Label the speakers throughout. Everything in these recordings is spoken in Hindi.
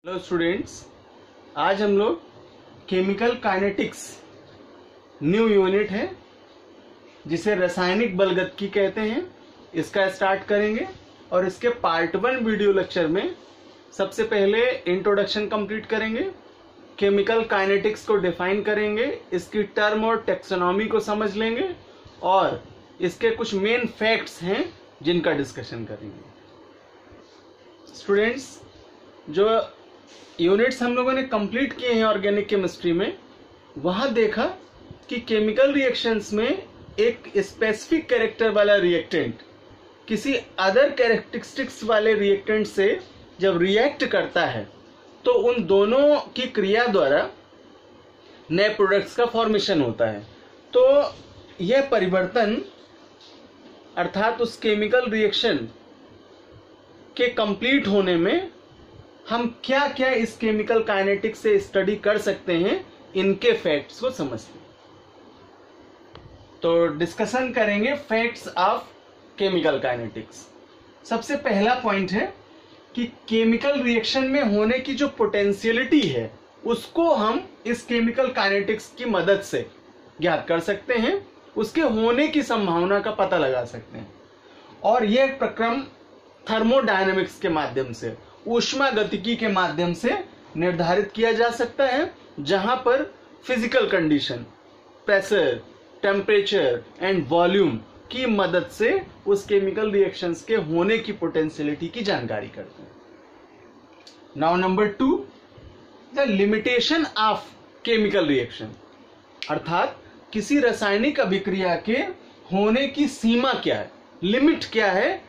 Speaker 1: हेलो स्टूडेंट्स, आज हम लोग केमिकल काइनेटिक्स न्यू यूनिट है जिसे रासायनिक बलगतिकी कहते हैं, इसका स्टार्ट करेंगे। और इसके पार्ट 1 वीडियो लेक्चर में सबसे पहले इंट्रोडक्शन कंप्लीट करेंगे, केमिकल काइनेटिक्स को डिफाइन करेंगे, इसकी टर्म और टेक्सोनॉमी को समझ लेंगे और इसके कुछ मेन फैक्ट्स हैं जिनका डिस्कशन करेंगे। स्टूडेंट्स, जो यूनिट्स हम लोगों ने कंप्लीट किए हैं ऑर्गेनिक केमिस्ट्री में, वहां देखा कि केमिकल रिएक्शंस में एक स्पेसिफिक कैरेक्टर वाला रिएक्टेंट किसी अदर कैरेक्टरिस्टिक्स वाले रिएक्टेंट से जब रिएक्ट करता है तो उन दोनों की क्रिया द्वारा नए प्रोडक्ट्स का फॉर्मेशन होता है। तो यह परिवर्तन अर्थात उस केमिकल रिएक्शन के कंप्लीट होने में हम क्या क्या इस केमिकल काइनेटिक्स से स्टडी कर सकते हैं, इनके फैक्ट्स को समझते हैं। तो डिस्कशन करेंगे फैक्ट्स ऑफ केमिकल काइनेटिक्स। सबसे पहला पॉइंट है कि केमिकल रिएक्शन में होने की जो पोटेंशियलिटी है उसको हम इस केमिकल काइनेटिक्स की मदद से ज्ञात कर सकते हैं, उसके होने की संभावना का पता लगा सकते हैं। और यह प्रक्रम थर्मोडायनेमिक्स के माध्यम से, ऊष्मा गतिकी के माध्यम से निर्धारित किया जा सकता है, जहां पर physical condition, pressure, temperature and volume की मदद से उस केमिकल रिएक्शंस के होने की पोटेंशियलिटी की जानकारी करते हैं। Now number 2, the limitation of chemical reaction, अर्थात किसी रासायनिक अभिक्रिया के होने की सीमा क्या है, लिमिट क्या है,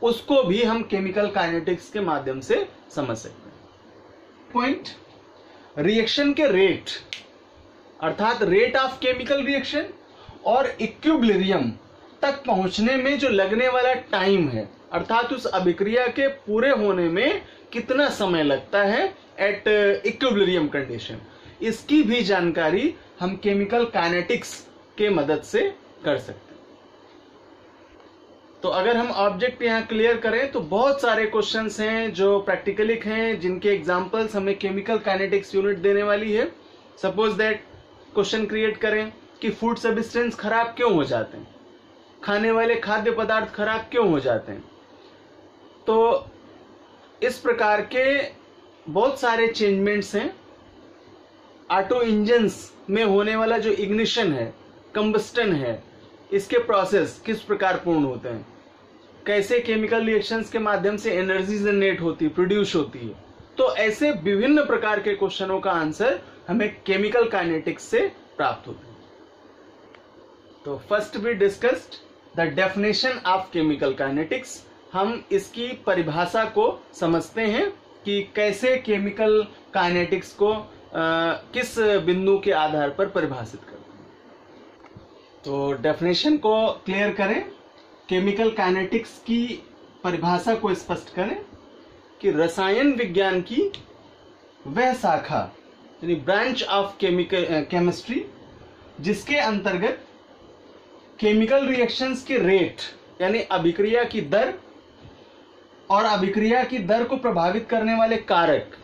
Speaker 1: उसको भी हम केमिकल काइनेटिक्स के माध्यम से समझ सकते हैं। पॉइंट, रिएक्शन के रेट अर्थात रेट ऑफ केमिकल रिएक्शन और इक्विलिब्रियम तक पहुंचने में जो लगने वाला टाइम है, अर्थात उस अभिक्रिया के पूरे होने में कितना समय लगता है एट इक्विलिब्रियम कंडीशन, इसकी भी जानकारी हम केमिकल काइनेटिक्स के मदद से कर सकते हैं। तो अगर हम ऑब्जेक्ट यहाँ क्लियर करें तो बहुत सारे क्वेश्चंस हैं जो प्रैक्टिकलिक हैं, जिनके एग्जांपल्स हमें केमिकल काइनेटिक्स यूनिट देने वाली है। सपोज दैट क्वेश्चन क्रिएट करें कि फूड सब्सटेंस खराब क्यों हो जाते हैं, खाने वाले खाद्य पदार्थ खराब क्यों हो जाते हैं। तो इस प्रकार के बहुत सारे चेंजमेंट्स हैं। ऑटो इंजन्स में होने वाला जो इग्निशन है, कंबस्टन है, इसके प्रोसेस किस प्रकार पूर्ण होते हैं, कैसे केमिकल रिएक्शंस के माध्यम से एनर्जी जनरेट होती है, प्रोड्यूस होती है। तो ऐसे विभिन्न प्रकार के क्वेश्चनों का आंसर हमें केमिकल काइनेटिक्स से प्राप्त होता है। तो first we discussed the definition of chemical kinetics. हम इसकी परिभाषा को समझते हैं कि कैसे केमिकल काइनेटिक्स को किस बिंदु के आधार पर परिभाषित करते हैं। तो डेफिनेशन को क्लियर करें, केमिकल काइनेटिक्स की परिभाषा को स्पष्ट करें कि रसायन विज्ञान की वह शाखा यानी ब्रांच ऑफ केमिस्ट्री जिसके अंतर्गत केमिकल रिएक्शंस के रेट यानी अभिक्रिया की दर और अभिक्रिया की दर को प्रभावित करने वाले कारक,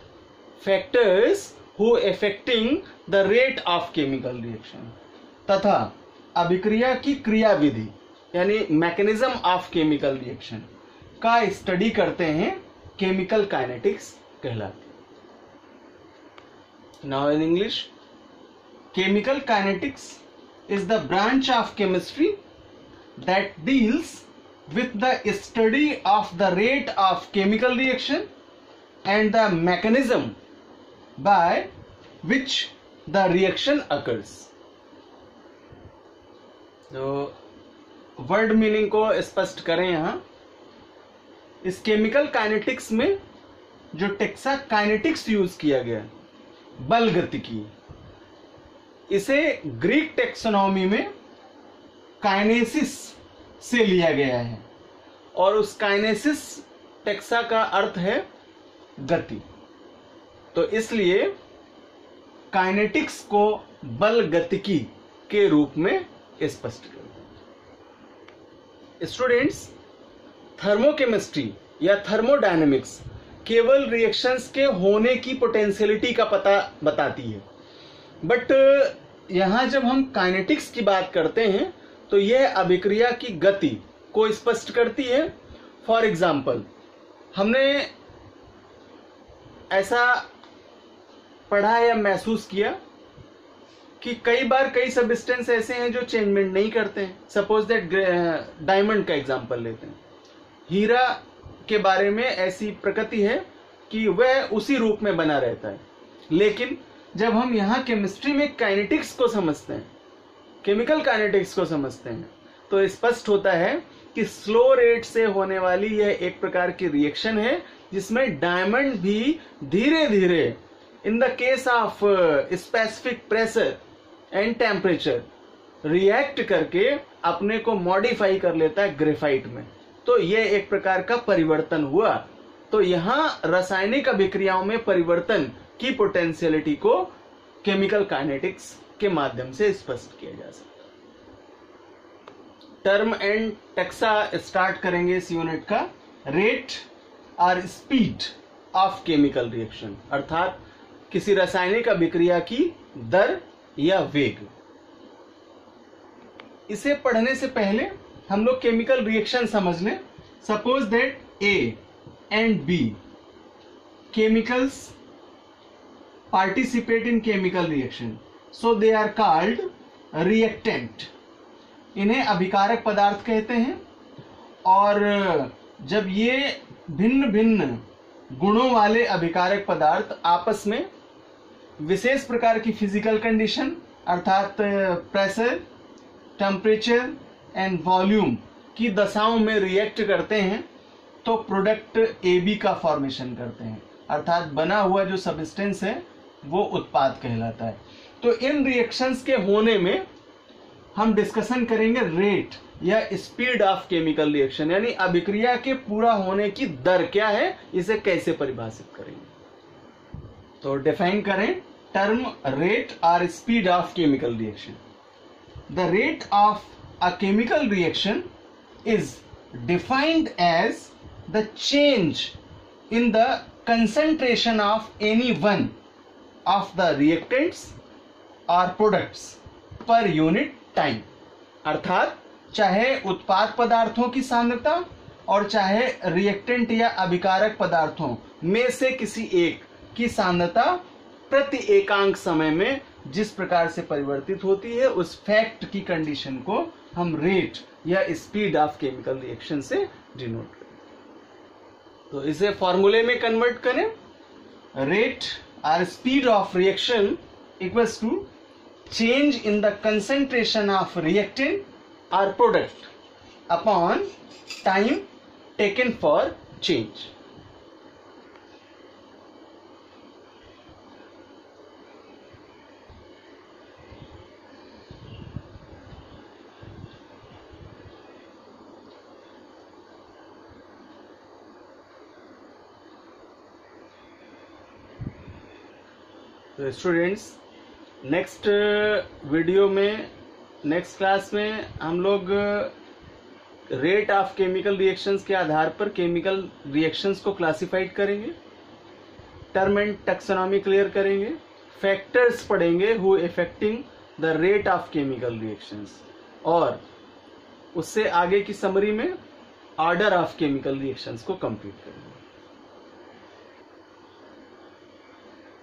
Speaker 1: factors who affecting the rate of chemical reaction, तथा अभिक्रिया की क्रियाविधि यानी मैकेनिज्म ऑफ केमिकल रिएक्शन का स्टडी करते हैं, केमिकल काइनेटिक्स कहलाती है। Now in English, chemical kinetics is the branch of chemistry that deals with the study of the rate of chemical reaction and the mechanism by which the reaction occurs. तो वर्ड मीनिंग को स्पष्ट करें। यहां इस केमिकल काइनेटिक्स में जो टेक्सा काइनेटिक्स यूज किया गया, बल गतिकी, इसे ग्रीक टेक्सोनॉमी में काइनेसिस से लिया गया है और उस काइनेसिस टेक्सा का अर्थ है गति। तो इसलिए काइनेटिक्स को बल गतिकी के रूप में स्पष्ट करते हैं। स्टूडेंट्स, थर्मोकेमिस्ट्री या थर्मोडायनेमिक्स केवल रिएक्शंस के होने की पोटेंशियलिटी का पता बताती है, बट यहां जब हम काइनेटिक्स की बात करते हैं तो यह अभिक्रिया की गति को स्पष्ट करती है। फॉर एग्जाम्पल, हमने ऐसा पढ़ा या महसूस किया कि कई बार कई सब्सटेंस ऐसे हैं जो चेंजमेंट नहीं करते हैं। सपोज दैट डायमंड का एग्जांपल लेते हैं। हीरा के बारे में ऐसी प्रकृति है कि वह उसी रूप में बना रहता है, लेकिन जब हम यहाँ केमिस्ट्री में काइनेटिक्स को समझते हैं, केमिकल काइनेटिक्स को समझते हैं, तो स्पष्ट होता है कि स्लो रेट से होने वाली यह एक प्रकार की रिएक्शन है जिसमें डायमंड भी धीरे धीरे in the case of specific pressure and temperature react करके अपने को मॉडिफाई कर लेता है ग्रेफाइट में। तो यह एक प्रकार का परिवर्तन हुआ। तो यहां रासायनिक अभिक्रियाओं में परिवर्तन की पोटेंशियलिटी को केमिकल काइनेटिक्स के माध्यम से स्पष्ट किया जा सकता है। टर्म एंड टेक्सा स्टार्ट करेंगे इस यूनिट का। रेट और स्पीड ऑफ केमिकल रिएक्शन, अर्थात किसी रासायनिक अभिक्रिया की दर या वेग। इसे पढ़ने से पहले हम लोग केमिकल रिएक्शन समझ लें। Suppose that A and B chemicals participate in chemical reaction, so they are called reactant. इन्हें अभिकारक पदार्थ कहते हैं। और जब ये भिन्न भिन्न गुणों वाले अभिकारक पदार्थ आपस में विशेष प्रकार की फिजिकल कंडीशन अर्थात प्रेशर, टेम्परेचर एंड वॉल्यूम की दशाओं में रिएक्ट करते हैं तो प्रोडक्ट AB का फॉर्मेशन करते हैं, अर्थात बना हुआ जो सब्सटेंस है वो उत्पाद कहलाता है। तो इन रिएक्शंस के होने में हम डिस्कशन करेंगे रेट या स्पीड ऑफ केमिकल रिएक्शन, यानी अभिक्रिया के पूरा होने की दर क्या है, इसे कैसे परिभाषित करेंगे। तो डिफाइन करें टर्म रेट और speed of chemical reaction. The rate of a chemical reaction is defined as the change in the concentration of any one of the reactants or products per unit time। अर्थात चाहे उत्पाद पदार्थों की सांद्रता और चाहे रिएक्टेंट या अभिकारक पदार्थों में से किसी एक की सांद्रता प्रति एकांक समय में जिस प्रकार से परिवर्तित होती है, उस फैक्ट की कंडीशन को हम रेट या स्पीड ऑफ केमिकल रिएक्शन से डिनोट करें। तो इसे फॉर्मूले में कन्वर्ट करें। रेट और speed of reaction equals to change in the concentration of reactant और product upon time taken for change. तो स्टूडेंट्स, नेक्स्ट वीडियो में, नेक्स्ट क्लास में हम लोग रेट ऑफ केमिकल रिएक्शंस के आधार पर केमिकल रिएक्शंस को क्लासिफाइड करेंगे, टर्म एंड टैक्सोनॉमी क्लियर करेंगे, फैक्टर्स पढ़ेंगे who affecting the rate of chemical reactions, और उससे आगे की समरी में ऑर्डर ऑफ केमिकल रिएक्शंस को कंप्लीट करेंगे।